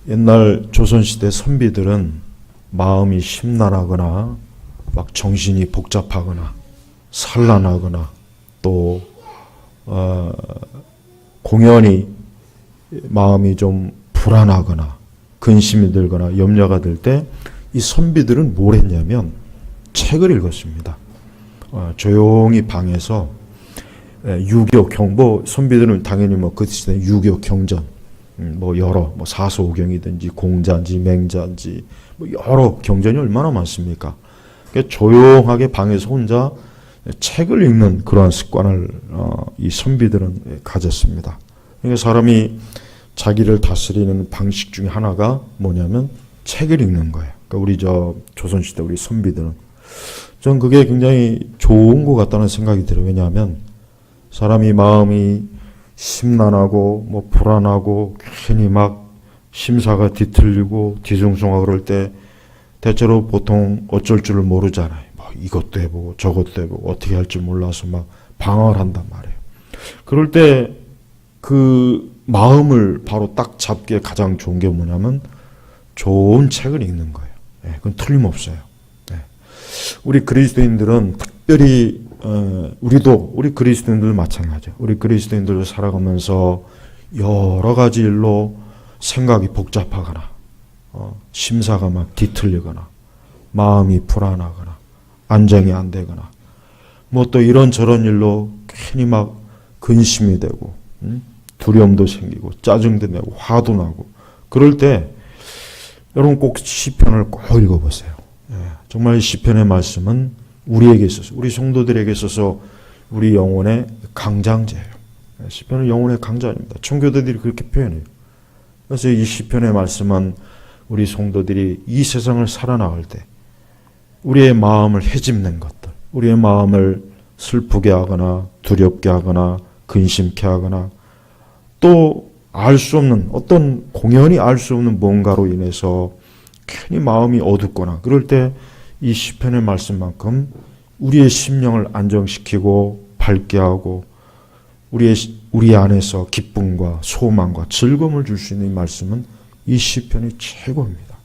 옛날 조선시대 선비들은 마음이 심란하거나 막 정신이 복잡하거나 산란하거나 또 공연히 마음이 좀 불안하거나 근심이 들거나 염려가 들 때 이 선비들은 뭘 했냐면 책을 읽었습니다. 조용히 방에서 유교 경보, 선비들은 당연히 그 시대 유교 경전, 여러 사소경이든지 공자인지 맹자인지 여러 경전이 얼마나 많습니까? 그러니까 조용하게 방에서 혼자 책을 읽는 그러한 습관을 이 선비들은 가졌습니다. 그러니까 사람이 자기를 다스리는 방식 중에 하나가 뭐냐면 책을 읽는 거예요. 그러니까 우리 조선시대 우리 선비들은 전 그게 굉장히 좋은 것 같다는 생각이 들어요. 왜냐하면 사람이 마음이 심란하고 불안하고 괜히 막 심사가 뒤틀리고 뒤숭숭하고 그럴 때 대체로 보통 어쩔 줄을 모르잖아요. 이것도 해보고 저것도 해보고 어떻게 할지 몰라서 막 방황을 한단 말이에요. 그럴 때 그 마음을 바로 딱 잡기에 가장 좋은 게 뭐냐면 좋은 책을 읽는 거예요. 그건 틀림없어요. 우리 그리스도인들은 특별히 우리 그리스도인들 마찬가지예요. 우리 그리스도인들도 살아가면서 여러 가지 일로 생각이 복잡하거나 심사가 막 뒤틀리거나 마음이 불안하거나 안정이 안 되거나 또 이런저런 일로 괜히 막 근심이 되고 두려움도 생기고 짜증도 내고 화도 나고 그럴 때 여러분 꼭 시편을 꼭 읽어보세요. 정말 시편의 말씀은 우리에게 있어서 우리 성도들에게 있어서 우리 영혼의 강장제예요. 시편은 영혼의 강자입니다. 청교도들이 그렇게 표현해요. 그래서 이 시편의 말씀은 우리 성도들이 이 세상을 살아나갈 때 우리의 마음을 헤집는 것들, 우리의 마음을 슬프게 하거나 두렵게 하거나 근심케 하거나 또 알 수 없는 어떤 공연히 알 수 없는 뭔가로 인해서 괜히 마음이 어둡거나 그럴 때 이 시편의 말씀만큼 우리의 심령을 안정시키고 밝게 하고 우리 안에서 기쁨과 소망과 즐거움을 줄 수 있는 이 말씀은 이 시편이 최고입니다.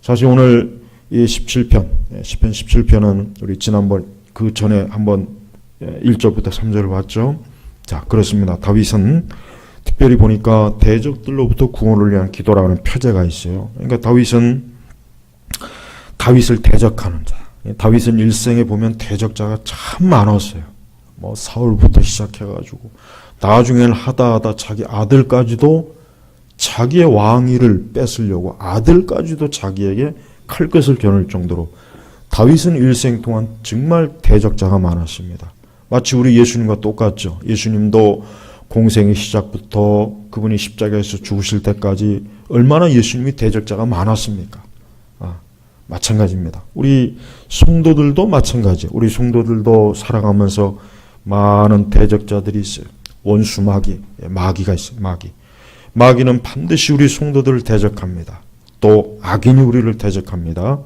사실 오늘 이 17편, 시편 17편은 우리 지난번 그 전에 한번 1절부터 3절을 봤죠. 자, 그렇습니다. 다윗은 특별히 보니까 대적들로부터 구원을 위한 기도라는 표제가 있어요. 그러니까 다윗을 대적하는 자. 다윗은 일생에 보면 대적자가 참 많았어요. 사울부터 시작해가지고 나중에는 하다 자기 아들까지도 자기의 왕위를 뺏으려고 아들까지도 자기에게 칼끝을 겨눌 정도로 다윗은 일생 동안 정말 대적자가 많았습니다. 마치 우리 예수님과 똑같죠. 예수님도 공생의 시작부터 그분이 십자가에서 죽으실 때까지 얼마나 예수님이 대적자가 많았습니까? 마찬가지입니다. 우리 성도들도 마찬가지예요. 우리 성도들도 살아가면서 많은 대적자들이 있어요. 원수 마귀가 있어요. 마귀는 반드시 우리 성도들을 대적합니다. 또 악인이 우리를 대적합니다.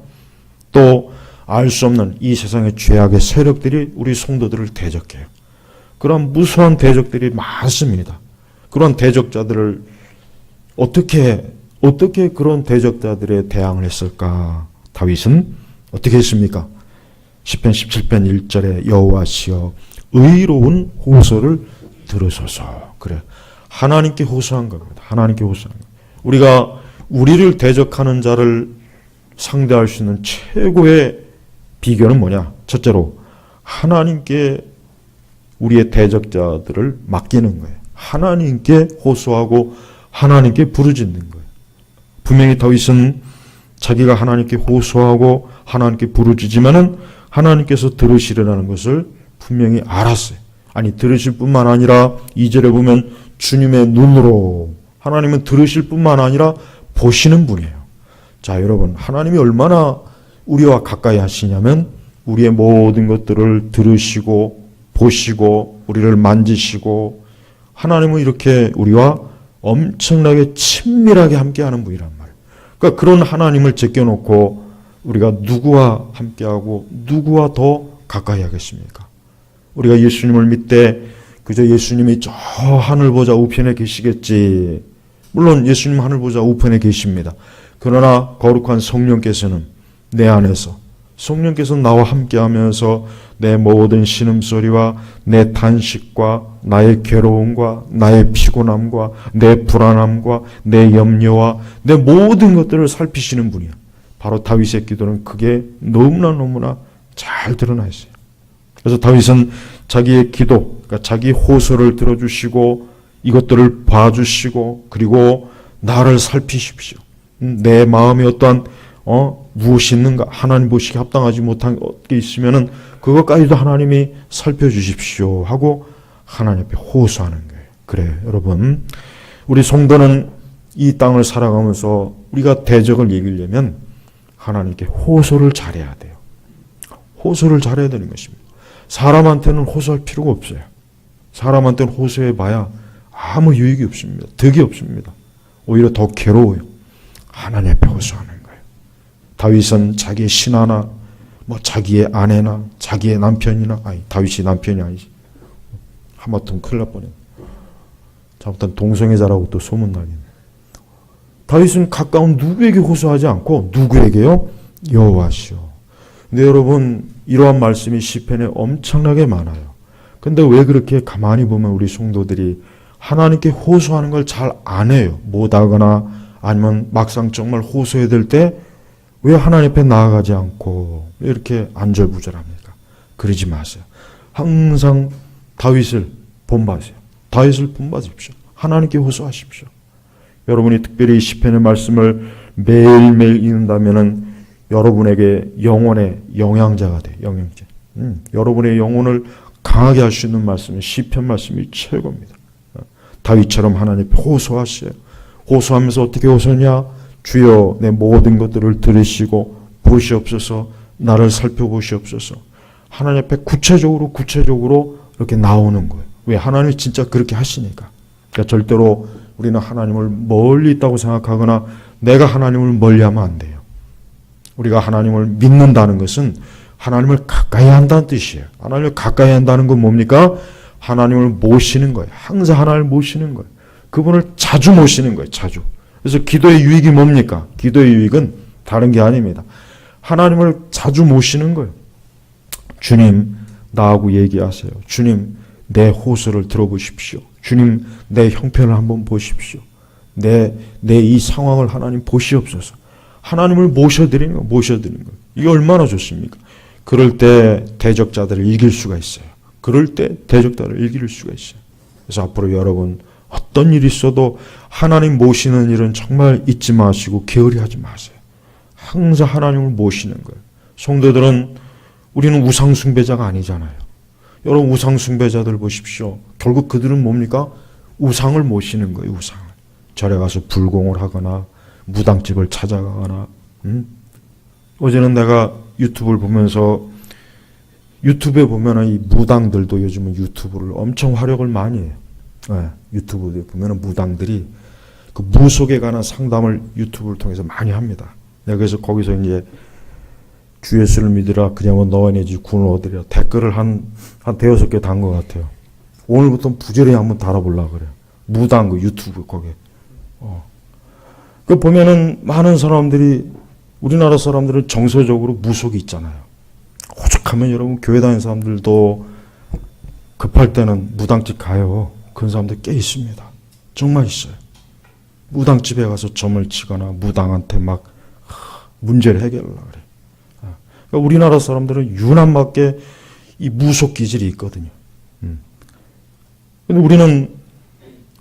또 알 수 없는 이 세상의 죄악의 세력들이 우리 성도들을 대적해요. 그런 무수한 대적들이 많습니다. 그런 대적자들을 어떻게 그런 대적자들에 대항을 했을까? 다윗은 어떻게 했습니까? 시편 17편 1절에 여호와시여 의로운 호소를 들으소서. 그래. 하나님께 호소한 겁니다. 하나님께 호소한 겁니다. 우리가 우리를 대적하는 자를 상대할 수 있는 최고의 비결은 뭐냐? 첫째로 하나님께 우리의 대적자들을 맡기는 거예요. 하나님께 호소하고 하나님께 부르짖는 거예요. 분명히 다윗은 자기가 하나님께 호소하고 하나님께 부르짖으면은 하나님께서 들으시리라는 것을 분명히 알았어요. 아니 들으실 뿐만 아니라 2절에 보면 주님의 눈으로 하나님은 들으실 뿐만 아니라 보시는 분이에요. 자, 여러분, 하나님이 얼마나 우리와 가까이 하시냐면 우리의 모든 것들을 들으시고 보시고 우리를 만지시고 하나님은 이렇게 우리와 엄청나게 친밀하게 함께하는 분이란 말이에요. 그러니까 그런 하나님을 제껴놓고 우리가 누구와 함께하고 누구와 더 가까이 하겠습니까? 우리가 예수님을 믿되 그저 예수님이 저 하늘 보좌 우편에 계시겠지 물론 예수님 하늘 보좌 우편에 계십니다. 그러나 거룩한 성령께서는 내 안에서, 성령께서 나와 함께하면서 내 모든 신음소리와 내 탄식과 나의 괴로움과 나의 피곤함과 내 불안함과 내 염려와 내 모든 것들을 살피시는 분이야. 바로 다윗의 기도는 그게 너무나 잘 드러나 있어요. 그래서 다윗은 자기의 기도, 그러니까 자기 호소를 들어주시고 이것들을 봐주시고 그리고 나를 살피십시오. 내 마음에 어떠한 무엇이 있는가, 하나님 보시기에 합당하지 못한 게 있으면은 그것까지도 하나님이 살펴주십시오 하고 하나님 앞에 호소하는 거예요. 그래요, 여러분. 우리 성도는 이 땅을 살아가면서 우리가 대적을 이기려면 하나님께 호소를 잘해야 돼요. 호소를 잘해야 되는 것입니다. 사람한테는 호소할 필요가 없어요. 사람한테는 호소해봐야 아무 유익이 없습니다. 득이 없습니다. 오히려 더 괴로워요. 하나님 앞에 호소하는 거예요. 다윗은 자기의 신하나 자기의 아내나 자기의 남편이나, 아니 다윗이 남편이 아니지, 하마터면 큰일 날 뻔했네. 잘못하면 동성애자라고 또 소문나겠네. 다윗은 가까운 누구에게 호소하지 않고 누구에게요? 여호와시오. 근데 여러분, 이러한 말씀이 시편에 엄청나게 많아요. 근데 왜 그렇게 가만히 보면 우리 성도들이 하나님께 호소하는 걸 잘 안 해요. 못하거나 아니면 막상 정말 호소해야 될 때 왜 하나님 앞에 나아가지 않고 왜 이렇게 안절부절합니까? 그러지 마세요. 항상 다윗을 본받으세요. 다윗을 본받으십시오. 하나님께 호소하십시오. 여러분이 특별히 시편의 말씀을 매일매일 읽는다면은 여러분에게 영혼의 영양제가 돼요. 영양제. 여러분의 영혼을 강하게 할 수 있는 말씀이 시편 말씀이 최고입니다. 다윗처럼 하나님 앞에 호소하세요. 호소하면서 어떻게 호소냐? 주여 내 모든 것들을 들으시고 보시옵소서, 나를 살펴보시옵소서. 하나님 앞에 구체적으로 이렇게 나오는 거예요. 왜? 하나님이 진짜 그렇게 하시니까. 그러니까 절대로 우리는 하나님을 멀리 있다고 생각하거나 내가 하나님을 멀리하면 안 돼요. 우리가 하나님을 믿는다는 것은 하나님을 가까이 한다는 뜻이에요. 하나님을 가까이 한다는 건 뭡니까? 하나님을 모시는 거예요. 항상 하나님을 모시는 거예요. 그분을 자주 모시는 거예요. 자주. 그래서 기도의 유익이 뭡니까? 기도의 유익은 다른 게 아닙니다. 하나님을 자주 모시는 거예요. 주님, 나하고 얘기하세요. 주님, 내 호소를 들어보십시오. 주님, 내 형편을 한번 보십시오. 내 이 상황을 하나님 보시옵소서. 하나님을 모셔드리는 거예요. 이게 얼마나 좋습니까? 그럴 때 대적자들을 이길 수가 있어요. 그럴 때 대적자들을 이길 수가 있어요. 그래서 앞으로 여러분 어떤 일이 있어도 하나님 모시는 일은 정말 잊지 마시고 게으리 하지 마세요. 항상 하나님을 모시는 거예요. 성도들은 우리는 우상 숭배자가 아니잖아요. 여러분 우상 숭배자들 보십시오. 결국 그들은 뭡니까? 우상을 모시는 거예요. 우상을. 절에 가서 불공을 하거나 무당집을 찾아가거나. 어제는 내가 유튜브를 보면서 유튜브에 보면은 이 무당들도 요즘은 유튜브를 엄청 활용을 많이 해요. 네, 유튜브에 보면은 무당들이 그 무속에 관한 상담을 유튜브를 통해서 많이 합니다. 내가 그래서 거기서 이제 주 예수를 믿으라 그냥 너와 내 집 구원을 얻으리라 댓글을 한 대여섯 개 단 것 같아요. 오늘부터 부지런히 한번 달아보려고 그래요. 무당 그 유튜브 거기에. 그 보면은 많은 사람들이, 우리나라 사람들은 정서적으로 무속이 있잖아요. 오죽하면 여러분 교회 다니는 사람들도 급할 때는 무당집 가요. 그런 사람들 꽤 있습니다. 정말 있어요. 무당집에 가서 점을 치거나 무당한테 막 문제를 해결하려고 그래. 그러니까 우리나라 사람들은 유난맞게 이 무속 기질이 있거든요. 근데 우리는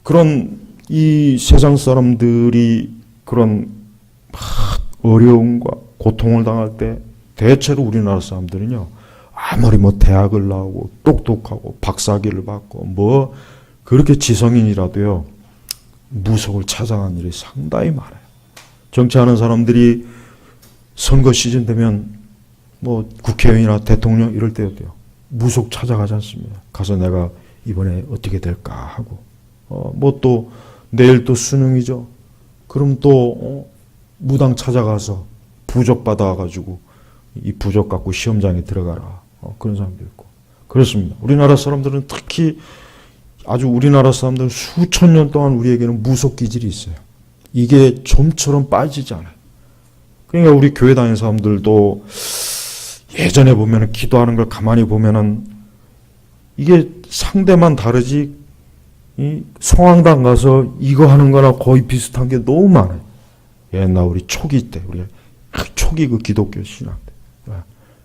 그런 이 세상 사람들이 그런 어려움과 고통을 당할 때 대체로 우리나라 사람들은요, 아무리 대학을 나오고 똑똑하고 박사학위를 받고 그렇게 지성인이라도요, 무속을 찾아가는 일이 상당히 많아요. 정치하는 사람들이 선거 시즌 되면 국회의원이나 대통령 이럴 때도요, 무속 찾아가지 않습니다. 가서 내가 이번에 어떻게 될까 하고, 또 내일 또 수능이죠. 그럼 또 무당 찾아가서 부적 받아가지고 이 부적 갖고 시험장에 들어가라. 그런 사람도 있고. 그렇습니다. 우리나라 사람들은 특히 아주 우리나라 사람들 수천 년 동안 우리에게는 무속 기질이 있어요. 이게 좀처럼 빠지지 않아요. 그러니까 우리 교회 다니는 사람들도 예전에 보면은 기도하는 걸 가만히 보면은 이게 상대만 다르지 이 성황당 가서 이거 하는 거나 거의 비슷한 게 너무 많아요. 옛날 우리 초기 때 우리 초기 그 기독교 신앙 때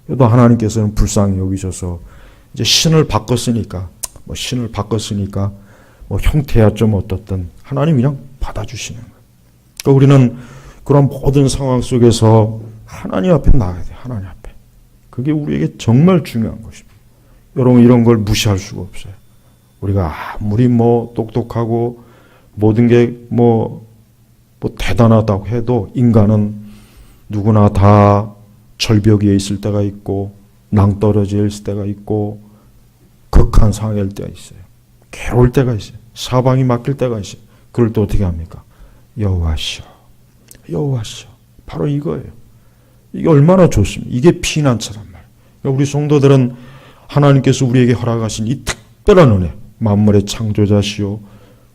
그래도 하나님께서는 불쌍히 여기셔서 이제 신을 바꿨으니까 뭐 형태야 좀 어떻든 하나님 그냥 받아주시는 거예요. 그러니까 우리는 그런 모든 상황 속에서 하나님 앞에 나가야 돼요. 하나님 앞에. 그게 우리에게 정말 중요한 것입니다. 여러분 이런 걸 무시할 수가 없어요. 우리가 아무리 뭐 똑똑하고 모든 게 뭐 대단하다고 해도 인간은 누구나 다 절벽 위에 있을 때가 있고 낭떠러지에 있을 때가 있고 극한 상황일 때가 있어요. 괴로울 때가 있어요. 사방이 막힐 때가 있어요. 그럴 때 어떻게 합니까? 여호와시여 여호와시여 바로 이거예요. 이게 얼마나 좋습니까? 이게 피난처란 말이에요. 그러니까 우리 성도들은 하나님께서 우리에게 허락하신 이 특별한 은혜 만물의 창조자시오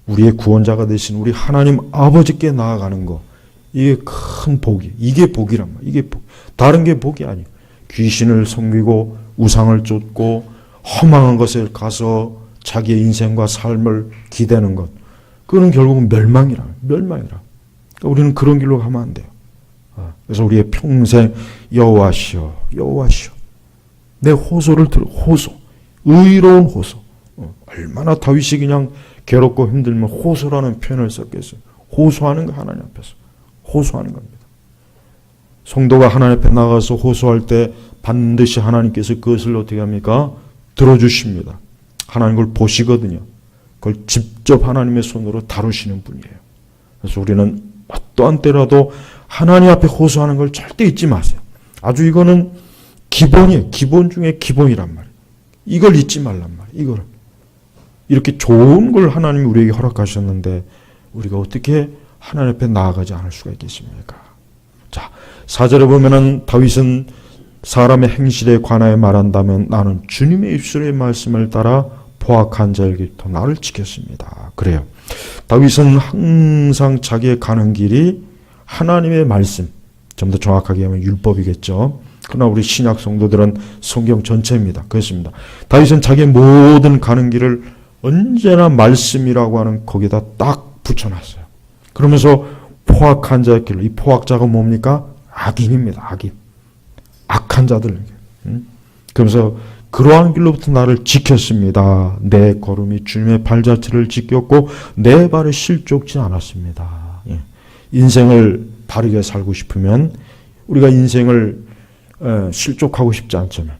우리의 구원자가 되신 우리 하나님 아버지께 나아가는 거 이게 큰 복이에요. 이게 복이란 말이에요. 이게 복. 다른 게 복이 아니에요. 귀신을 섬기고 우상을 쫓고 허망한 것에 가서 자기의 인생과 삶을 기대는 것 그거는 결국은 멸망이라. 그러니까 우리는 그런 길로 가면 안 돼요. 그래서 우리의 평생 여호와시여 여호와시여 내 호소를 들어 호소 의로운 호소 얼마나 다윗이 그냥 괴롭고 힘들면 호소라는 표현을 썼겠어요. 호소하는 거 하나님 앞에서 호소하는 겁니다. 성도가 하나님 앞에 나가서 호소할 때 반드시 하나님께서 그것을 어떻게 합니까? 들어주십니다. 하나님 그걸 보시거든요. 그걸 직접 하나님의 손으로 다루시는 분이에요. 그래서 우리는 어떠한 때라도 하나님 앞에 호소하는 걸 절대 잊지 마세요. 아주 이거는 기본이에요. 기본 중에 기본이란 말이에요. 이걸 잊지 말란 말이에요. 이거를. 이렇게 좋은 걸 하나님이 우리에게 허락하셨는데 우리가 어떻게 하나님 앞에 나아가지 않을 수가 있겠습니까? 자, 4절에 보면은 다윗은 사람의 행실에 관하여 말한다면 나는 주님의 입술의 말씀을 따라 포악한 자에게부터 나를 지켰습니다. 그래요. 다윗은 항상 자기의 가는 길이 하나님의 말씀, 좀 더 정확하게 하면 율법이겠죠. 그러나 우리 신약 성도들은 성경 전체입니다. 그렇습니다. 다윗은 자기의 모든 가는 길을 언제나 말씀이라고 하는 거기다 딱 붙여놨어요. 그러면서 포악한 자의 길로 이 포악자가 뭡니까? 악인입니다. 악인. 악한 자들. 그러면서 그러한 길로부터 나를 지켰습니다. 내 걸음이 주님의 발자취를 지켰고 내 발에 실족지 않았습니다. 인생을 바르게 살고 싶으면 우리가 인생을 실족하고 싶지 않잖아요.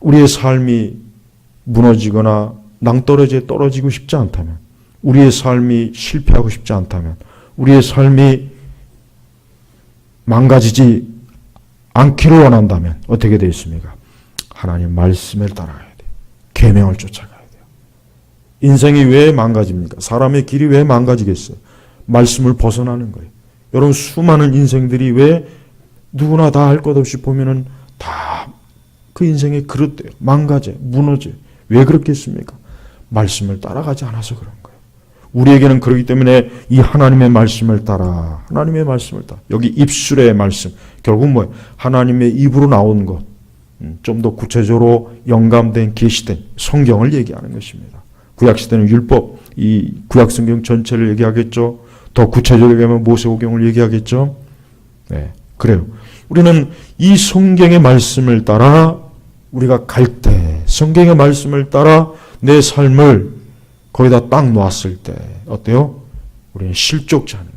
우리의 삶이 무너지거나 낭떠러지에 떨어지고 싶지 않다면 우리의 삶이 실패하고 싶지 않다면 우리의 삶이 망가지지 않기를 원한다면 어떻게 되어 있습니까? 하나님 말씀을 따라가야 돼요. 계명을 쫓아가야 돼요. 인생이 왜 망가집니까? 사람의 길이 왜 망가지겠어요? 말씀을 벗어나는 거예요. 여러분 수많은 인생들이 왜 누구나 다 할 것 없이 보면은 다 그 인생에 그릇돼요. 망가져요. 무너져요. 왜 그렇겠습니까? 말씀을 따라가지 않아서 그런 거예요. 우리에게는 그렇기 때문에 이 하나님의 말씀을 따라 여기 입술의 말씀 결국 뭐예요? 하나님의 입으로 나온 것 좀 더 구체적으로 영감된 계시된 성경을 얘기하는 것입니다. 구약시대는 율법 이 구약성경 전체를 얘기하겠죠. 더 구체적으로 하면 모세오경을 얘기하겠죠. 네, 그래요. 우리는 이 성경의 말씀을 따라 우리가 갈 때 성경의 말씀을 따라 내 삶을 거기다 딱 놓았을 때 어때요? 우리는 실족지 않은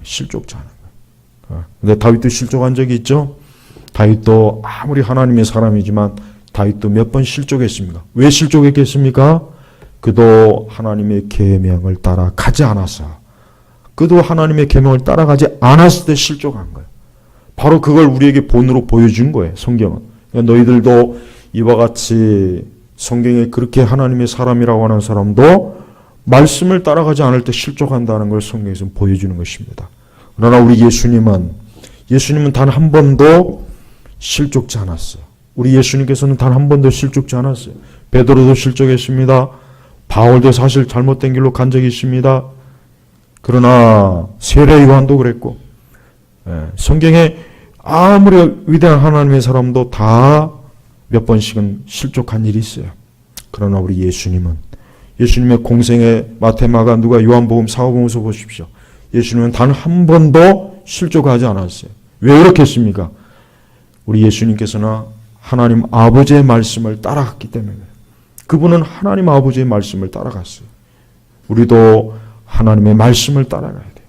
거예요. 근데 다윗도 실족한 적이 있죠? 다윗도 아무리 하나님의 사람이지만 다윗도 몇 번 실족했습니까? 왜 실족했겠습니까? 그도 하나님의 계명을 따라 가지 않아서 그도 하나님의 계명을 따라가지 않았을 때 실족한 거예요. 바로 그걸 우리에게 본으로 보여준 거예요. 성경은. 그러니까 너희들도 이와 같이 성경에 그렇게 하나님의 사람이라고 하는 사람도 말씀을 따라가지 않을 때 실족한다는 걸 성경에서 보여주는 것입니다. 그러나 우리 예수님은 단 한 번도 실족지 않았어요. 우리 예수님께서는 단 한 번도 실족지 않았어요. 베드로도 실족했습니다. 바울도 사실 잘못된 길로 간 적이 있습니다. 그러나 세례 요한도 그랬고, 성경에 아무리 위대한 하나님의 사람도 다 몇 번씩은 실족한 일이 있어요. 그러나 우리 예수님의 공생의 마태마가 누가 요한복음 사복음서 보십시오. 예수님은 단 한 번도 실족하지 않았어요. 왜 그렇겠습니까? 우리 예수님께서는 하나님 아버지의 말씀을 따라갔기 때문에 그분은 하나님 아버지의 말씀을 따라갔어요. 우리도 하나님의 말씀을 따라가야 돼요.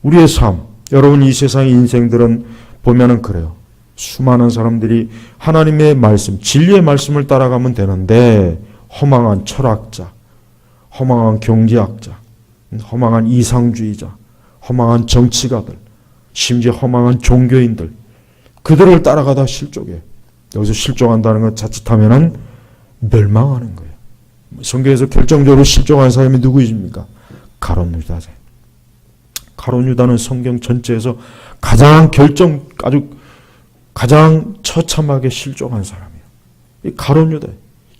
우리의 삶, 여러분 이 세상의 인생들은 보면은 그래요. 수많은 사람들이 하나님의 말씀, 진리의 말씀을 따라가면 되는데 허망한 철학자, 허망한 경제학자, 허망한 이상주의자, 허망한 정치가들, 심지어 허망한 종교인들, 그들을 따라가다 실족해요. 여기서 실족한다는 건 자칫하면은 멸망하는 거예요. 성경에서 결정적으로 실족한 사람이 누구입니까? 가룟 유다죠. 가룟 유다는 성경 전체에서 가장 처참하게 실족한 사람이에요. 이 가룟 유다,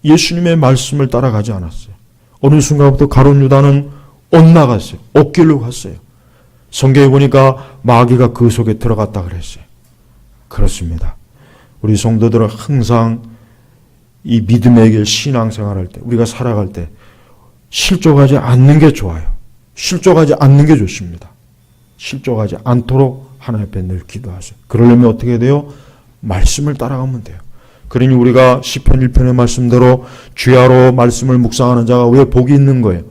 예수님의 말씀을 따라가지 않았어요. 어느 순간부터 가룟 유다는 엇나갔어요. 엇길로 갔어요. 성경에 보니까 마귀가 그 속에 들어갔다 그랬어요. 그렇습니다. 우리 성도들은 항상 이 믿음의 길 신앙생활할 때, 우리가 살아갈 때 실족하지 않는 게 좋아요. 실족하지 않는 게 좋습니다. 실족하지 않도록 하나님 앞에 늘 기도하세요. 그러려면 어떻게 돼요? 말씀을 따라가면 돼요. 그러니 우리가 시편 1편의 말씀대로 주야로 말씀을 묵상하는 자가 왜 복이 있는 거예요?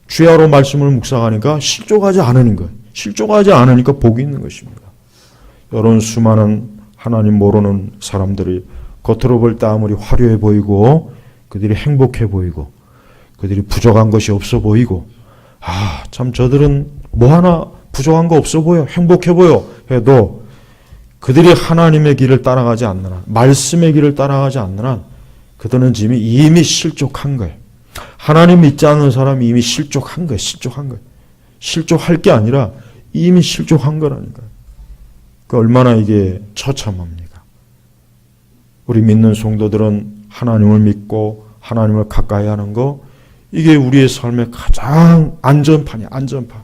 주야로 말씀을 묵상하니까 실족하지 않으는 거예요. 실족하지 않으니까 복이 있는 것입니다. 여러분 수많은 하나님 모르는 사람들이 겉으로 볼 때 아무리 화려해 보이고 그들이 행복해 보이고 그들이 부족한 것이 없어 보이고 참 저들은 뭐 하나 부족한 거 없어 보여 행복해 보여 해도 그들이 하나님의 길을 따라가지 않는 한 말씀의 길을 따라가지 않는 한 그들은 이미 실족한 거예요. 하나님 믿지 않는 사람이 이미 실족한 거예요. 실족할 게 아니라 이미 실족한 거라니까요. 얼마나 이게 처참합니까? 우리 믿는 성도들은 하나님을 믿고 하나님을 가까이 하는 거 이게 우리의 삶의 가장 안전판이야. 안전판.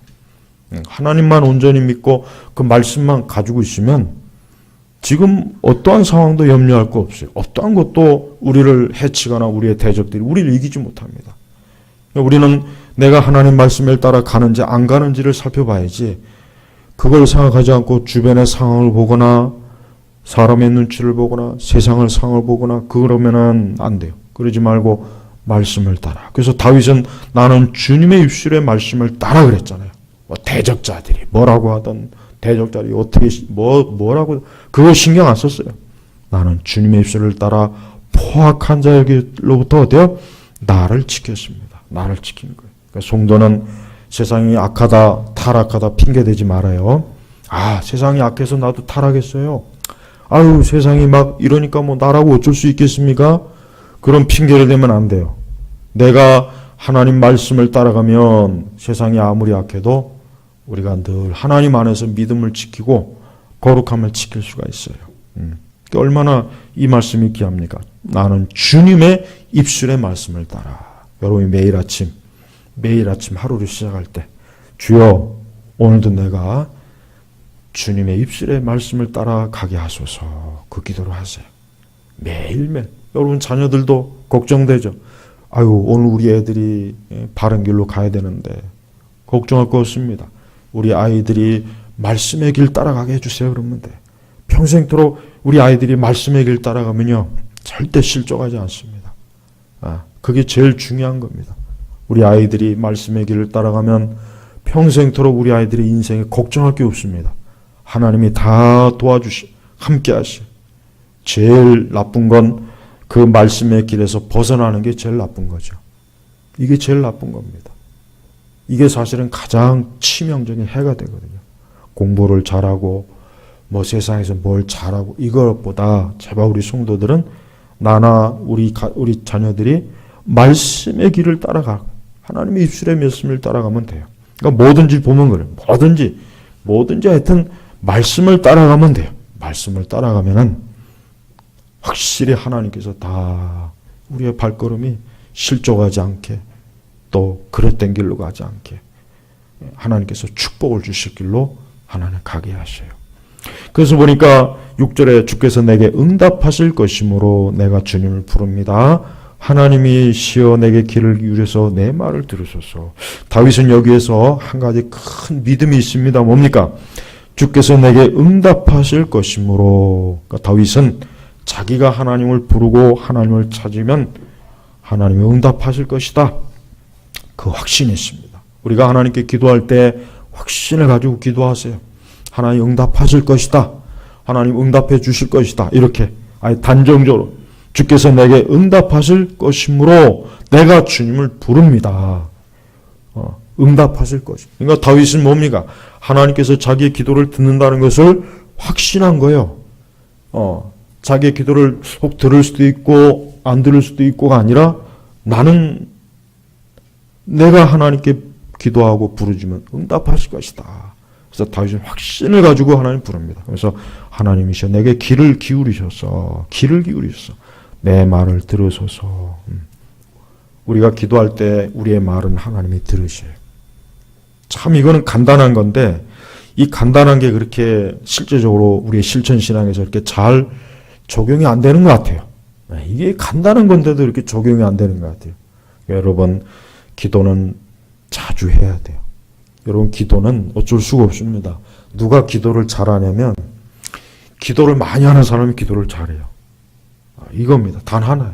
하나님만 온전히 믿고 그 말씀만 가지고 있으면 지금 어떠한 상황도 염려할 거 없어요. 어떠한 것도 우리를 해치거나 우리의 대적들이 우리를 이기지 못합니다. 우리는 내가 하나님 말씀을 따라 가는지 안 가는지를 살펴봐야지 그걸 생각하지 않고 주변의 상황을 보거나 사람의 눈치를 보거나 세상의 상황을 보거나 그러면은 안 돼요. 그러지 말고 말씀을 따라. 그래서 다윗은 나는 주님의 입술의 말씀을 따라 그랬잖아요. 대적자들이 뭐라고 하던 대적자들이 어떻게 뭐라고 그거 신경 안 썼어요. 나는 주님의 입술을 따라 포악한 자에게로부터 어때요? 나를 지켰습니다. 나를 지킨 거예요. 그러니까 성도는 세상이 악하다, 타락하다 핑계대지 말아요. 세상이 악해서 나도 타락했어요. 세상이 막 이러니까 뭐 나라고 어쩔 수 있겠습니까? 그런 핑계를 대면 안 돼요. 내가 하나님 말씀을 따라가면 세상이 아무리 악해도 우리가 늘 하나님 안에서 믿음을 지키고 거룩함을 지킬 수가 있어요. 얼마나 이 말씀이 귀합니까? 나는 주님의 입술의 말씀을 따라. 여러분이 매일 아침 하루를 시작할 때 주여 오늘도 내가 주님의 입술의 말씀을 따라가게 하소서 그 기도를 하세요. 매일매일. 여러분 자녀들도 걱정되죠. 오늘 우리 애들이 바른 길로 가야 되는데 걱정할 거 없습니다. 우리 아이들이 말씀의 길 따라가게 해주세요. 그러면 돼. 평생토록 우리 아이들이 말씀의 길 따라가면요 절대 실족하지 않습니다. 그게 제일 중요한 겁니다. 우리 아이들이 말씀의 길을 따라가면 평생토록 우리 아이들의 인생에 걱정할 게 없습니다. 하나님이 다 함께 하시. 제일 나쁜 건 그 말씀의 길에서 벗어나는 게 제일 나쁜 거죠. 이게 제일 나쁜 겁니다. 이게 사실은 가장 치명적인 해가 되거든요. 공부를 잘하고 뭐 세상에서 뭘 잘하고 이것보다 제발 우리 성도들은 나나 우리 자녀들이 말씀의 길을 따라가. 하나님의 입술의 말씀을 따라가면 돼요. 그러니까 뭐든지 보면 그래요. 뭐든지 하여튼 말씀을 따라가면 돼요. 말씀을 따라가면은 확실히 하나님께서 다 우리의 발걸음이 실족하지 않게 또 그릇된 길로 가지 않게 하나님께서 축복을 주실 길로 하나님 가게 하셔요. 그래서 보니까 6절에 주께서 내게 응답하실 것이므로 내가 주님을 부릅니다. 하나님이 시여 내게 귀를 기울여서 내 말을 들으소서. 다윗은 여기에서 한 가지 큰 믿음이 있습니다. 뭡니까? 주께서 내게 응답하실 것이므로. 그러니까 다윗은 자기가 하나님을 부르고 하나님을 찾으면 하나님이 응답하실 것이다. 그 확신이 있습니다. 우리가 하나님께 기도할 때 확신을 가지고 기도하세요. 하나님 응답하실 것이다. 하나님 응답해 주실 것이다. 이렇게 아예 단정적으로 주께서 내게 응답하실 것이므로 내가 주님을 부릅니다. 응답하실 것이. 그러니까 다윗은 뭡니까? 하나님께서 자기의 기도를 듣는다는 것을 확신한 거예요. 자기의 기도를 혹 들을 수도 있고 안 들을 수도 있고가 아니라 나는 내가 하나님께 기도하고 부르지면 응답하실 것이다. 그래서 다윗은 확신을 가지고 하나님 부릅니다. 그래서 하나님이시여 내게 귀를 기울이셔서 내 말을 들으소서. 우리가 기도할 때 우리의 말은 하나님이 들으셔요. 참 이거는 간단한 건데 이 간단한 게 그렇게 실제적으로 우리의 실천신앙에서 이렇게 잘 적용이 안 되는 것 같아요. 이게 간단한 건데도 이렇게 적용이 안 되는 것 같아요. 여러분 기도는 자주 해야 돼요. 여러분 기도는 어쩔 수가 없습니다. 누가 기도를 잘하냐면 기도를 많이 하는 사람이 기도를 잘해요. 이겁니다. 단 하나예요.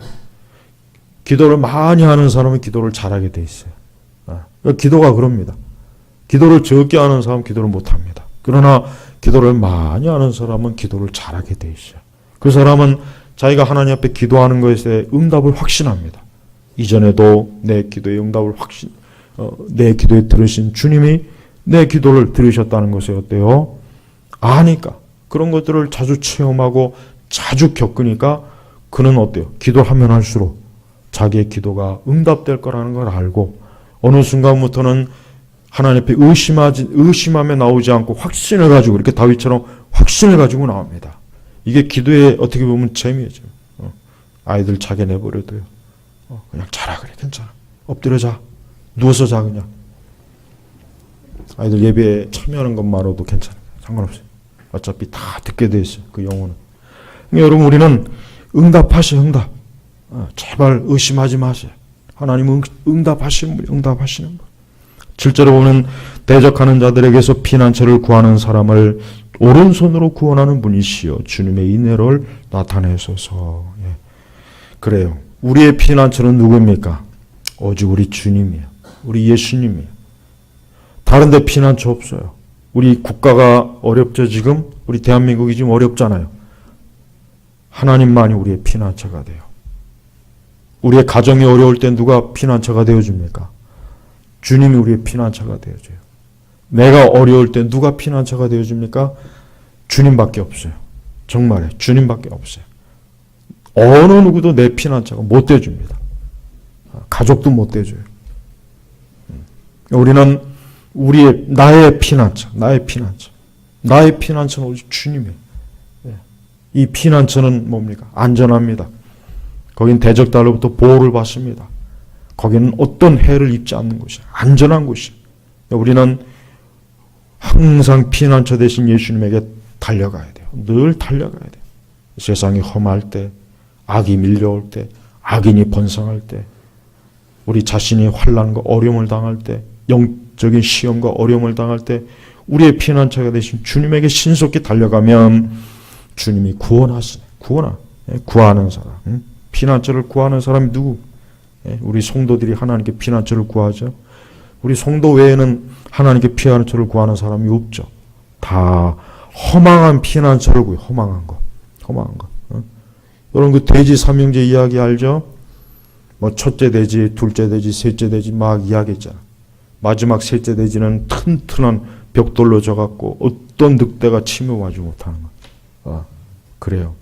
기도를 많이 하는 사람은 기도를 잘하게 돼 있어요. 기도가 그럽니다. 기도를 적게 하는 사람은 기도를 못합니다. 그러나 기도를 많이 하는 사람은 기도를 잘하게 돼 있어요. 그 사람은 자기가 하나님 앞에 기도하는 것에 응답을 확신합니다. 이전에도 내 기도의 응답을 내 기도에 들으신 주님이 내 기도를 들으셨다는 것이 어때요? 아니까 그런 것들을 자주 체험하고 자주 겪으니까 그는 어때요? 기도하면 할수록 자기의 기도가 응답될 거라는 걸 알고 어느 순간부터는 하나님 앞에 의심함에 나오지 않고 확신을 가지고 이렇게 다윗처럼 확신을 가지고 나옵니다. 이게 기도의 어떻게 보면 재미죠. 아이들 자게 내버려둬요. 그냥 자라 그래 괜찮아. 엎드려 자. 누워서 자 그냥. 아이들 예배에 참여하는 것만으로도 괜찮아요. 상관없어요. 어차피 다 듣게 돼 있어요. 그 영혼은. 여러분 우리는 응답하세요. 응답. 제발 의심하지 마세요. 하나님은 응답하시는 분, 응답하시는 분. 7절에 보면 대적하는 자들에게서 피난처를 구하는 사람을 오른손으로 구원하는 분이시여 주님의 인애를 나타내소서. 예. 그래요. 우리의 피난처는 누구입니까? 오직 우리 주님이에요. 우리 예수님이에요. 다른 데 피난처 없어요. 우리 국가가 어렵죠 지금? 우리 대한민국이 지금 어렵잖아요. 하나님만이 우리의 피난처가 돼요. 우리의 가정이 어려울 때 누가 피난처가 되어줍니까? 주님이 우리의 피난처가 되어줘요. 내가 어려울 때 누가 피난처가 되어줍니까? 주님밖에 없어요. 정말에 주님밖에 없어요. 어느 누구도 내 피난처가 못 되어줍니다. 가족도 못 되어줘요. 우리는 나의 피난처는 오직 주님이에요. 이 피난처는 뭡니까? 안전합니다. 거긴 대적달로부터 보호를 받습니다. 거기는 어떤 해를 입지 않는 곳이에요. 안전한 곳이에요. 우리는 항상 피난처 되신 예수님에게 달려가야 돼요. 늘 달려가야 돼요. 세상이 험할 때, 악이 밀려올 때, 악인이 번성할 때, 우리 자신이 환난과 어려움을 당할 때, 영적인 시험과 어려움을 당할 때 우리의 피난처가 되신 주님에게 신속히 달려가면 주님이 구원하시네. 구하는 사람. 피난처를 구하는 사람이 누구? 우리 성도들이 하나님께 피난처를 구하죠. 우리 성도 외에는 하나님께 피난처를 구하는 사람이 없죠. 다 허망한 피난처를 구해요. 허망한 거. 여러분 그 돼지 삼형제 이야기 알죠? 뭐 첫째 돼지, 둘째 돼지, 셋째 돼지 막 이야기했잖아. 마지막 셋째 돼지는 튼튼한 벽돌로 져갖고 어떤 늑대가 침입하지 못하는 거. 그래요.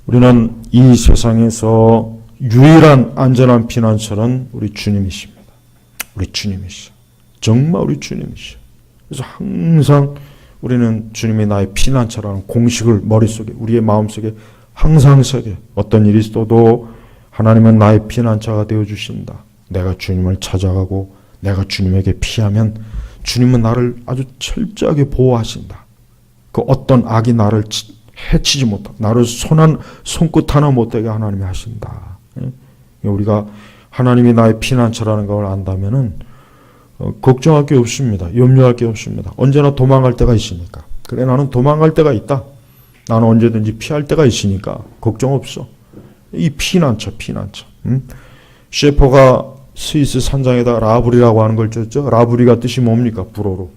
우리는 이 세상에서 유일한 안전한 피난처는 우리 주님이십니다. 우리 주님이시죠. 정말 우리 주님이시죠. 그래서 항상 우리는 주님이 나의 피난처라는 공식을 머릿속에 우리의 마음속에 항상 새겨 어떤 일이 있어도 하나님은 나의 피난처가 되어주신다. 내가 주님을 찾아가고 내가 주님에게 피하면 주님은 나를 아주 철저하게 보호하신다. 그 어떤 악이 나를 해치지 못하고 나를 손끝 하나 못되게 하나님이 하신다. 우리가 하나님이 나의 피난처라는 걸 안다면은 걱정할 게 없습니다. 염려할 게 없습니다. 언제나 도망갈 때가 있으니까. 그래, 나는 도망갈 때가 있다. 나는 언제든지 피할 때가 있으니까 걱정 없어. 이 피난처. 셰퍼가 스위스 산장에다 라브리라고 하는 걸 줬죠. 라브리가 뜻이 뭡니까? 불어로.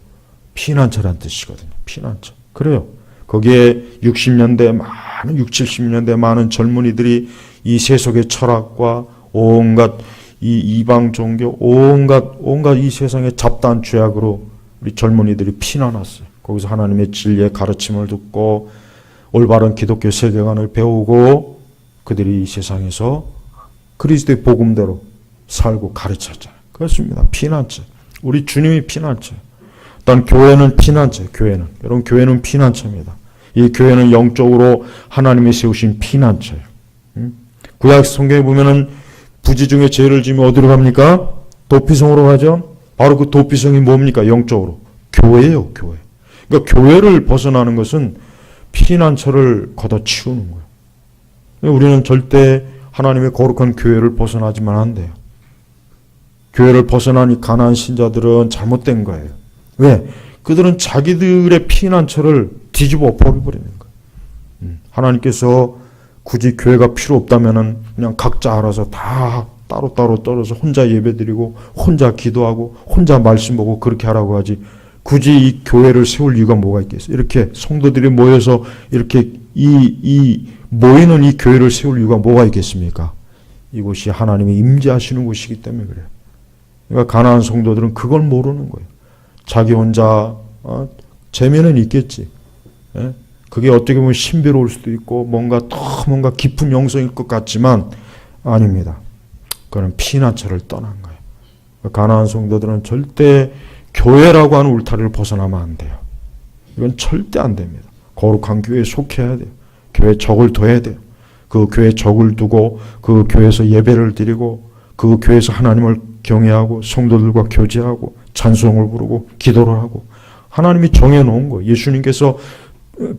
피난처란 뜻이거든요. 피난처. 그래요. 거기에 60년대 70년대 많은 젊은이들이 이 세속의 철학과 온갖 이 이방 종교, 온갖 이 세상의 잡다한 죄악으로 우리 젊은이들이 피난왔어요. 거기서 하나님의 진리의 가르침을 듣고 올바른 기독교 세계관을 배우고 그들이 이 세상에서 그리스도의 복음대로 살고 가르쳤잖아요. 그렇습니다. 피난처. 우리 주님이 피난처. 일단 교회는 피난처. 여러분, 교회는 피난처입니다. 이 교회는 영적으로 하나님이 세우신 피난처예요. 구약 성경에 보면은 부지 중에 죄를 지면 어디로 갑니까? 도피성으로 가죠. 바로 그 도피성이 뭡니까? 영적으로 교회예요. 교회. 그러니까 교회를 벗어나는 것은 피난처를 걷어치우는 거예요. 우리는 절대 하나님의 거룩한 교회를 벗어나지만 안 돼요. 교회를 벗어난 이 가난한 신자들은 잘못된 거예요. 왜? 그들은 자기들의 피난처를 뒤집어 버려버리는 거예요. 하나님께서 굳이 교회가 필요 없다면은 그냥 각자 알아서 다 따로따로 떨어져 혼자 예배드리고 혼자 기도하고 혼자 말씀 보고 그렇게 하라고 하지, 굳이 이 교회를 세울 이유가 뭐가 있겠어요? 이렇게 성도들이 모여서 이렇게 모이는 이 교회를 세울 이유가 뭐가 있겠습니까? 이곳이 하나님이 임재하시는 곳이기 때문에 그래요. 그러니까 가난한 성도들은 그걸 모르는 거예요. 자기 혼자 재미는 있겠지. 예? 그게 어떻게 보면 신비로울 수도 있고 뭔가 깊은 영성일 것 같지만 아닙니다. 그건 피난처를 떠난 거예요. 가난한 성도들은 절대 교회라고 하는 울타리를 벗어나면 안 돼요. 이건 절대 안 됩니다. 거룩한 교회에 속해야 돼요. 교회에 적을 둬야 돼요. 그 교회에 적을 두고 그 교회에서 예배를 드리고 그 교회에서 하나님을 경외하고 성도들과 교제하고 찬송을 부르고 기도를 하고 하나님이 정해놓은 거예요. 예수님께서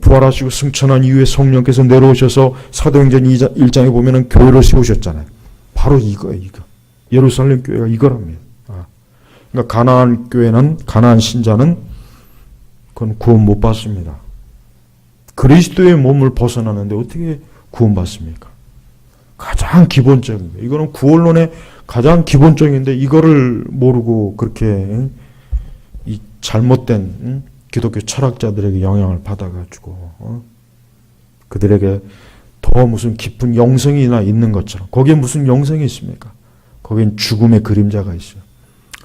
부활하시고 승천한 이후에 성령께서 내려오셔서 사도행전 1장에 보면은 교회를 세우셨잖아요. 바로 이거예요. 이거. 예루살렘 교회가 이거랍니다. 그러니까 가나안 교회는, 가나안 신자는 그건 구원 못 받습니다. 그리스도의 몸을 벗어나는데 어떻게 구원받습니까? 가장 기본적인 거예요. 이거는 구원론의 가장 기본적인데 이거를 모르고 그렇게 이 잘못된 기독교 철학자들에게 영향을 받아가지고 그들에게 더 무슨 깊은 영성이나 있는 것처럼, 거기에 무슨 영성이 있습니까? 거기엔 죽음의 그림자가 있어요.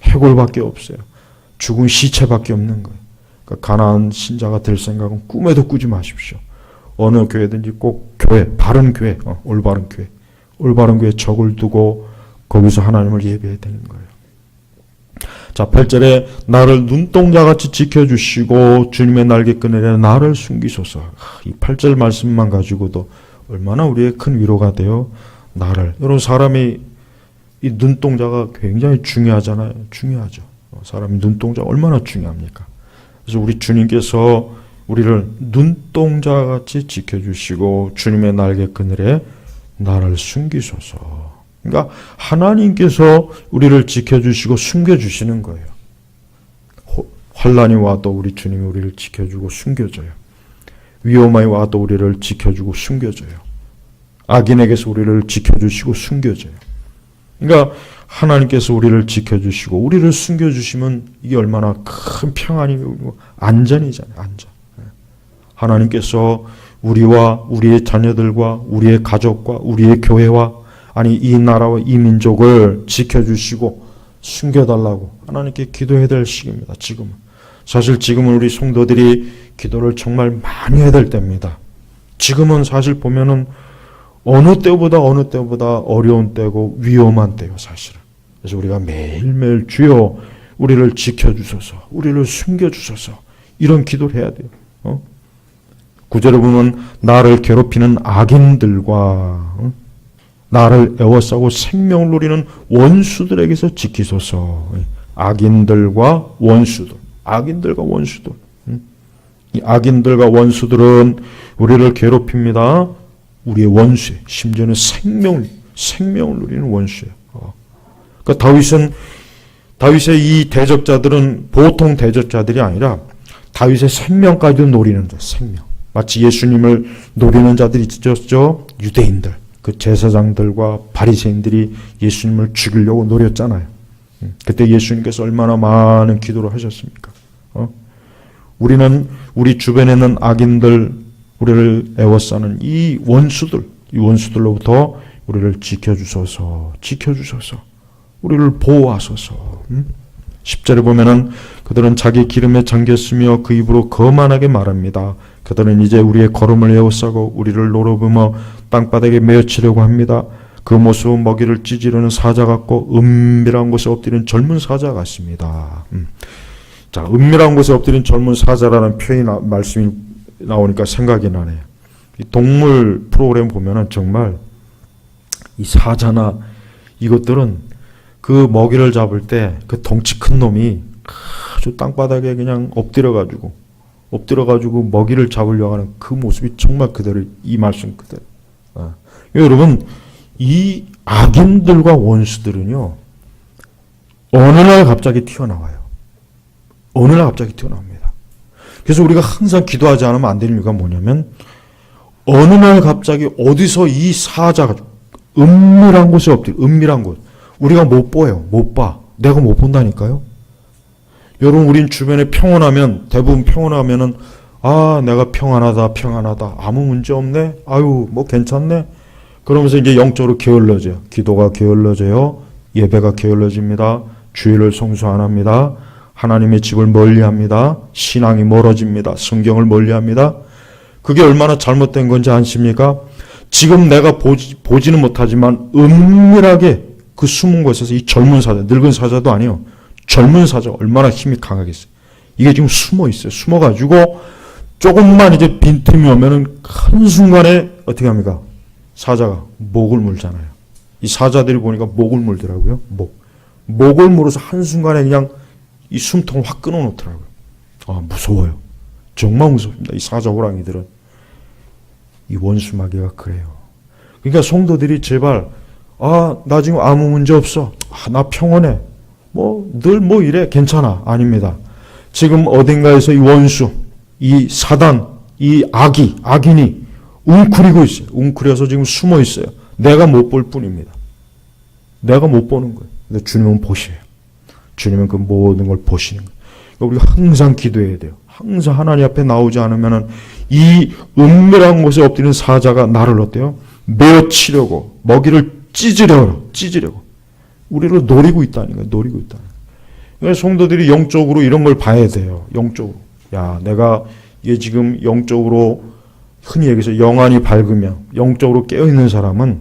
해골밖에 없어요. 죽은 시체밖에 없는 거예요. 그러니까 가난한 신자가 될 생각은 꿈에도 꾸지 마십시오. 어느 교회든지 꼭 교회, 바른 교회, 올바른 교회에 적을 두고 거기서 하나님을 예배해야 되는 거예요. 자, 8절에 나를 눈동자같이 지켜주시고 주님의 날개끈에 나를 숨기소서. 이 8절 말씀만 가지고도 얼마나 우리의 큰 위로가 돼요. 나를. 여러분, 사람이 이 눈동자가 굉장히 중요하잖아요. 중요하죠. 사람이 눈동자가 얼마나 중요합니까? 그래서 우리 주님께서 우리를 눈동자같이 지켜주시고 주님의 날개 그늘에 나를 숨기소서. 그러니까 하나님께서 우리를 지켜주시고 숨겨주시는 거예요. 환난이 와도 우리 주님이 우리를 지켜주고 숨겨줘요. 위험이 와도 우리를 지켜주고 숨겨줘요. 악인에게서 우리를 지켜주시고 숨겨줘요. 그러니까 하나님께서 우리를 지켜주시고 우리를 숨겨주시면 이게 얼마나 큰 평안이고 안전이잖아요. 안전. 하나님께서 우리와 우리의 자녀들과 우리의 가족과 우리의 교회와 이 나라와 이 민족을 지켜주시고 숨겨달라고 하나님께 기도해야 될 시기입니다. 지금은. 사실 지금은 우리 성도들이 기도를 정말 많이 해야 될 때입니다. 지금은 사실 보면은 어느 때보다 어려운 때고 위험한 때요, 사실은. 그래서 우리가 매일매일 주여 우리를 지켜주소서, 우리를 숨겨주소서, 이런 기도를 해야 돼요. 9절에 보면 나를 괴롭히는 악인들과 나를 애워싸고 생명을 누리는 원수들에게서 지키소서. 악인들과 원수들. 악인들과 원수들. 이 악인들과 원수들은 우리를 괴롭힙니다. 우리의 원수예요. 심지어는 생명을 누리는 원수예요. 그러니까 다윗의 이 대적자들은 보통 대적자들이 아니라 다윗의 생명까지도 노리는 자, 생명. 마치 예수님을 노리는 자들이 있었죠. 유대인들, 그 제사장들과 바리새인들이 예수님을 죽이려고 노렸잖아요. 그때 예수님께서 얼마나 많은 기도를 하셨습니까? 우리 주변에 있는 악인들, 우리를 애워싸는 이 원수들로부터 우리를 지켜주소서. 우리를 보호하소서. 10절에 보면은 그들은 자기 기름에 잠겼으며 그 입으로 거만하게 말합니다. 그들은 이제 우리의 걸음을 에워싸고 우리를 노려보며 땅바닥에 메어치려고 합니다. 그 모습은 먹이를 찢으려는 사자 같고 은밀한 곳에 엎드린 젊은 사자 같습니다. 자, 은밀한 곳에 엎드린 젊은 사자라는 표현 말씀이 나오니까 생각이 나네요. 이 동물 프로그램 보면은 정말 이 사자나 이것들은 그 먹이를 잡을 때 그 덩치 큰 놈이 아주 땅바닥에 그냥 엎드려가지고 먹이를 잡으려고 하는 그 모습이 정말 그대로 이 말씀 그대로. 여러분, 이 악인들과 원수들은요, 어느 날 갑자기 튀어나와요. 어느 날 갑자기 튀어나옵니다. 그래서 우리가 항상 기도하지 않으면 안 되는 이유가 뭐냐면, 어느 날 갑자기 어디서 이 사자가 은밀한 곳에 엎드려, 은밀한 곳. 우리가 못 보여요. 못 봐. 내가 못 본다니까요. 여러분, 우린 주변에 평온하면, 대부분 평온하면은, 아, 내가 평안하다. 아무 문제 없네. 아유, 뭐 괜찮네. 그러면서 이제 영적으로 게을러져요. 기도가 게을러져요. 예배가 게을러집니다. 주일을 성수 안 합니다. 하나님의 집을 멀리합니다. 신앙이 멀어집니다. 성경을 멀리합니다. 그게 얼마나 잘못된 건지 아십니까? 지금 내가 보지는 못하지만 은밀하게 그 숨은 곳에서 이 젊은 사자, 늙은 사자도 아니에요. 젊은 사자 얼마나 힘이 강하겠어요. 이게 지금 숨어 있어요. 숨어가지고 조금만 이제 빈틈이 오면은 한순간에 어떻게 합니까? 사자가 목을 물잖아요. 이 사자들이 보니까 목을 물더라고요. 목을 물어서 한순간에 그냥 이 숨통을 확 끊어놓더라고요. 아, 무서워요. 정말 무섭습니다. 이 사자 호랑이들은. 이 원수마귀가 그래요. 그러니까 성도들이 제발, 아, 나 지금 아무 문제 없어. 아, 나 평온해. 늘 이래. 괜찮아. 아닙니다. 지금 어딘가에서 이 원수, 이 사단, 이 악인이 웅크리고 있어요. 웅크려서 지금 숨어 있어요. 내가 못 볼 뿐입니다. 내가 못 보는 거예요. 근데 주님은 보셔요. 주님은 그 모든 걸 보시는 거예요. 우리가 항상 기도해야 돼요. 항상 하나님 앞에 나오지 않으면은 이 은밀한 곳에 엎드린 사자가 나를 어때요? 메어치려고, 먹이를 찢으려고. 우리를 노리고 있다는 거예요. 그래서 성도들이 영적으로 이런 걸 봐야 돼요. 영적으로. 야, 내가 이게 지금 영적으로 흔히 얘기해서 영안이 밝으며 영적으로 깨어있는 사람은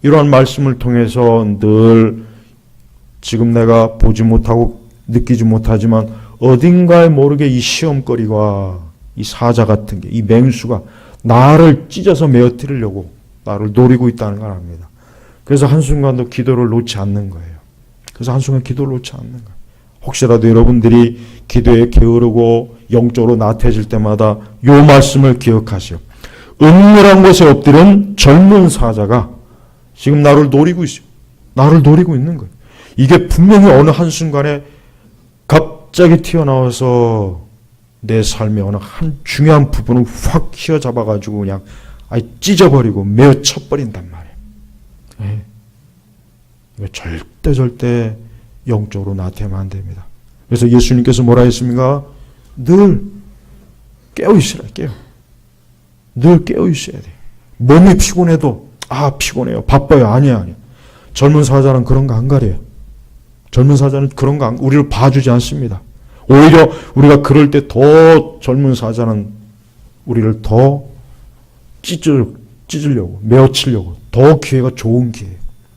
이러한 말씀을 통해서 늘 지금 내가 보지 못하고 느끼지 못하지만 어딘가에 모르게 이 시험거리와 이 사자 같은 게, 이 맹수가 나를 찢어서 메어뜨리려고 나를 노리고 있다는 걸 압니다. 그래서 한순간도 기도를 놓지 않는 거예요. 혹시라도 여러분들이 기도에 게으르고 영적으로 나태해질 때마다 이 말씀을 기억하시오. 은밀한 곳에 엎드린 젊은 사자가 지금 나를 노리고 있어요. 나를 노리고 있는 거예요. 이게 분명히 어느 한순간에 갑자기 튀어나와서 내 삶의 어느 한 중요한 부분을 확 휘어잡아가지고 그냥 찢어버리고 메어쳐버린단 말이에요. 네. 이거 절대 영적으로 나태하면 안 됩니다. 그래서 예수님께서 뭐라 했습니까? 늘 깨어있으라. 늘 깨어있어야 돼요. 몸이 피곤해도 피곤해요. 바빠요. 아니야. 젊은 사자는 그런 거 안 가려요. 우리를 봐주지 않습니다. 오히려 우리가 그럴 때 더 젊은 사자는 우리를 더 찢으려고, 메어치려고, 더 기회가 좋은 기회예요.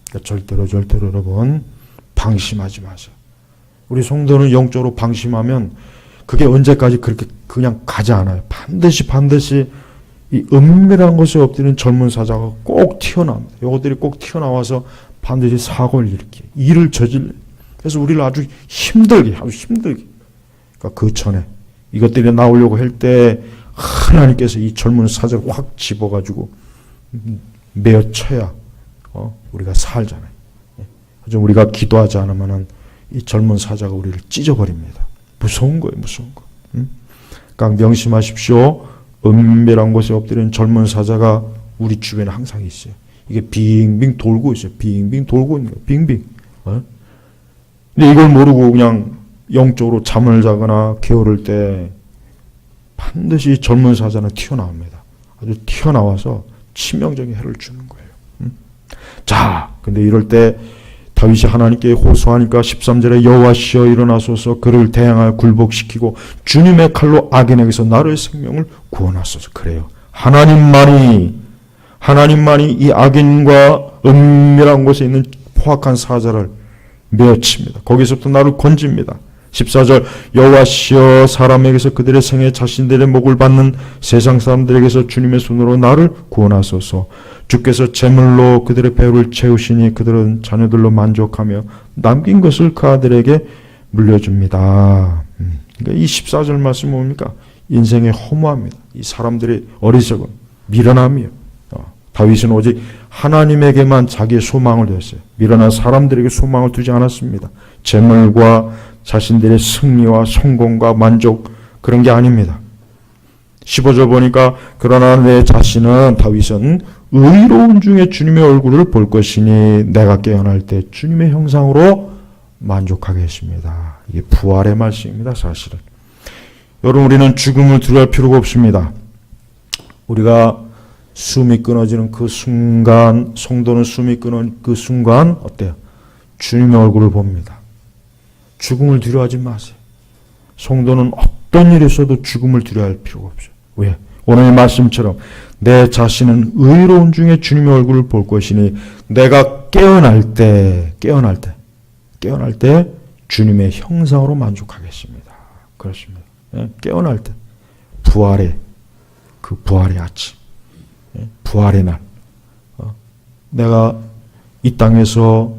그러니까 절대로 여러분 방심하지 마세요. 우리 성도는 영적으로 방심하면 그게 언제까지 그렇게 그냥 가지 않아요. 반드시 이 은밀한 곳에 엎드리는 젊은 사자가 꼭 튀어나옵니다. 요것들이 꼭 튀어나와서 반드시 사고를 일으키 일을 저질러. 그래서 우리를 아주 힘들게 그러니까 그 전에 이것들이 나오려고 할 때 하나님께서 이 젊은 사자를 확 집어가지고 메어 쳐야 우리가 살잖아요. 하지만 우리가 기도하지 않으면은 이 젊은 사자가 우리를 찢어버립니다. 무서운 거예요, 무서운 거. 그러니까 명심하십시오. 은밀한 곳에 엎드리는 젊은 사자가 우리 주변에 항상 있어요. 이게 빙빙 돌고 있어요. 빙빙 돌고 있는 거예요. 빙빙. 근데 이걸 모르고 그냥 영적으로 잠을 자거나 게으를 때 반드시 젊은 사자는 튀어나옵니다. 아주 튀어나와서 치명적인 해를 주는 거예요. 자, 근데 이럴 때 다윗이 하나님께 호소하니까 13절에 여호와시여 일어나소서 그를 대항하여 굴복시키고 주님의 칼로 악인에게서 나를 생명을 구원하소서. 그래요. 하나님만이 이 악인과 은밀한 곳에 있는 포악한 사자를 메어칩니다. 거기서부터 나를 건집니다. 14절 여호와시여 사람에게서 그들의 생에 자신들의 목을 받는 세상 사람들에게서 주님의 손으로 나를 구원하소서. 주께서 제물로 그들의 배를 채우시니 그들은 자녀들로 만족하며 남긴 것을 그 아들에게 물려줍니다. 그러니까 이 14절 말씀이 뭡니까? 인생의 허무합니다. 이 사람들의 어리석음, 미련함이요. 다윗은 오직 하나님에게만 자기의 소망을 뒀어요. 미련한 사람들에게 소망을 두지 않았습니다. 재물과 자신들의 승리와 성공과 만족 그런 게 아닙니다. 15절 보니까 그러나 내 자신은 다윗은 의로운 중에 주님의 얼굴을 볼 것이니 내가 깨어날 때 주님의 형상으로 만족하겠습니다. 이게 부활의 말씀입니다. 사실은. 여러분 우리는 죽음을 두려워할 필요가 없습니다. 우리가 숨이 끊어지는 그 순간, 성도는 숨이 끊어지는 그 순간 어때요? 주님의 얼굴을 봅니다. 죽음을 두려워하지 마세요. 성도는 어떤 일이 있어도 죽음을 두려워할 필요가 없어요. 왜? 오늘 말씀처럼 내 자신은 의로운 중에 주님의 얼굴을 볼 것이니 내가 깨어날 때 주님의 형상으로 만족하겠습니다. 그렇습니다. 깨어날 때 부활의 아침, 부활의 날, 내가 이 땅에서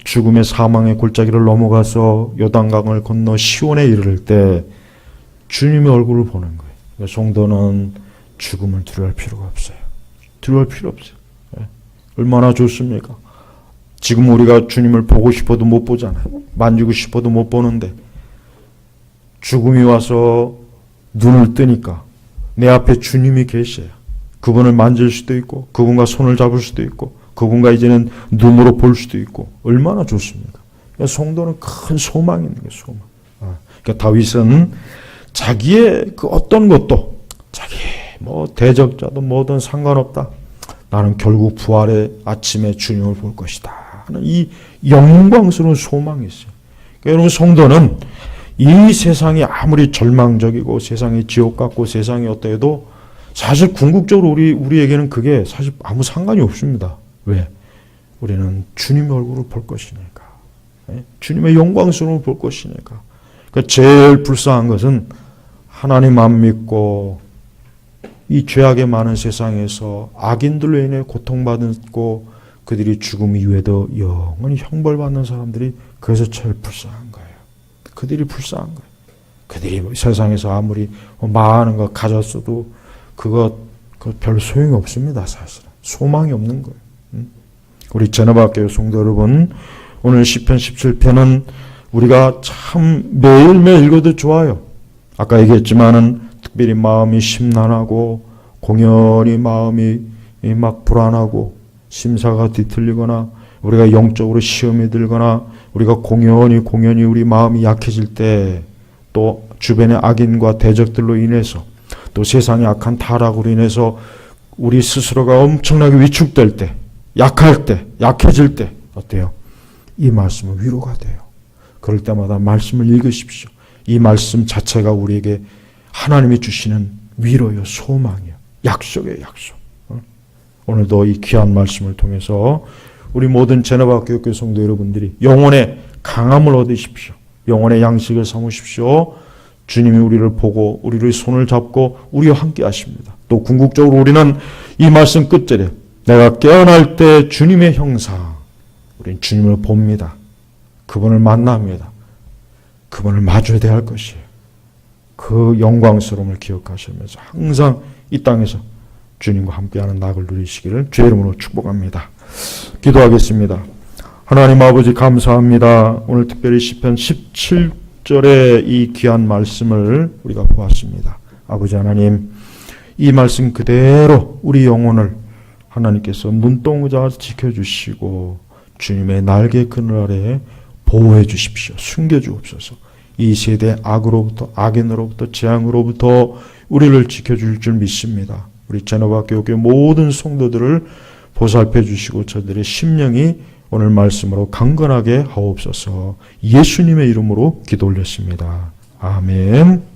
죽음의 사망의 골짜기를 넘어가서 요단강을 건너 시온에 이르를 때 주님의 얼굴을 보는 거예요. 그러니까 성도는 죽음을 두려워할 필요가 없어요. 두려워할 필요 없어요. 얼마나 좋습니까? 지금 우리가 주님을 보고 싶어도 못 보잖아요. 만지고 싶어도 못 보는데 죽음이 와서 눈을 뜨니까 내 앞에 주님이 계셔요. 그분을 만질 수도 있고 그분과 손을 잡을 수도 있고 그분과 이제는 눈으로 볼 수도 있고 얼마나 좋습니까? 그러니까 성도는 큰 소망이 있는 거예요. 소망. 그러니까 다윗은 자기의 그 어떤 것도 자기 뭐 대적자도 뭐든 상관없다. 나는 결국 부활의 아침에 주님을 볼 것이다. 하는 이 영광스러운 소망이 있어요. 그러니까 여러분 성도는 이 세상이 아무리 절망적이고 세상이 지옥 같고 세상이 어때도 사실 궁극적으로 우리에게는 그게 사실 아무 상관이 없습니다. 왜? 우리는 주님의 얼굴을 볼 것이니까. 주님의 영광스러움을 볼 것이니까. 그러니까 제일 불쌍한 것은 하나님 안 믿고 이 죄악의 많은 세상에서 악인들로 인해 고통받고 그들이 죽음 이후에도 영원히 형벌받는 사람들이 그래서 제일 불쌍한 거예요. 그들이 불쌍한 거예요. 그들이 세상에서 아무리 많은 거 가졌어도 그거 별 소용이 없습니다. 사실은. 소망이 없는 거예요. 우리 제너바교회 성도 여러분, 오늘 시편 17편은 우리가 참 매일매일 읽어도 좋아요. 아까 얘기했지만은 특별히 마음이 심란하고 공연히 마음이 막 불안하고 심사가 뒤틀리거나 우리가 영적으로 시험이 들거나 우리가 공연히 우리 마음이 약해질 때 또 주변의 악인과 대적들로 인해서 또 세상의 악한 타락으로 인해서 우리 스스로가 엄청나게 위축될 때, 약할 때, 약해질 때 어때요? 이 말씀은 위로가 돼요. 그럴 때마다 말씀을 읽으십시오. 이 말씀 자체가 우리에게 하나님이 주시는 위로요, 소망이요, 약속이에요, 약속. 오늘도 이 귀한 말씀을 통해서 우리 모든 제너바 교회 성도 여러분들이 영혼의 강함을 얻으십시오. 영혼의 양식을 삼으십시오. 주님이 우리를 보고 우리를 손을 잡고 우리와 함께 하십니다. 또 궁극적으로 우리는 이 말씀 끝절에 내가 깨어날 때 주님의 형상, 우리는 주님을 봅니다. 그분을 만납니다. 그분을 마주해야 할 것이에요. 그 영광스러움을 기억하시면서 항상 이 땅에서 주님과 함께하는 낙을 누리시기를 주의 이름으로 축복합니다. 기도하겠습니다. 하나님 아버지 감사합니다. 오늘 특별히 시편 17절의 이 귀한 말씀을 우리가 보았습니다. 아버지 하나님, 이 말씀 그대로 우리 영혼을 하나님께서 눈동자 지켜주시고 주님의 날개 그늘 아래 보호해 주십시오. 숨겨 주옵소서. 이 세대 악으로부터, 악인으로부터, 재앙으로부터 우리를 지켜줄 줄 믿습니다. 우리 제노바 교회 모든 성도들을 보살펴 주시고 저들의 심령이 오늘 말씀으로 강건하게 하옵소서. 예수님의 이름으로 기도 올렸습니다. 아멘.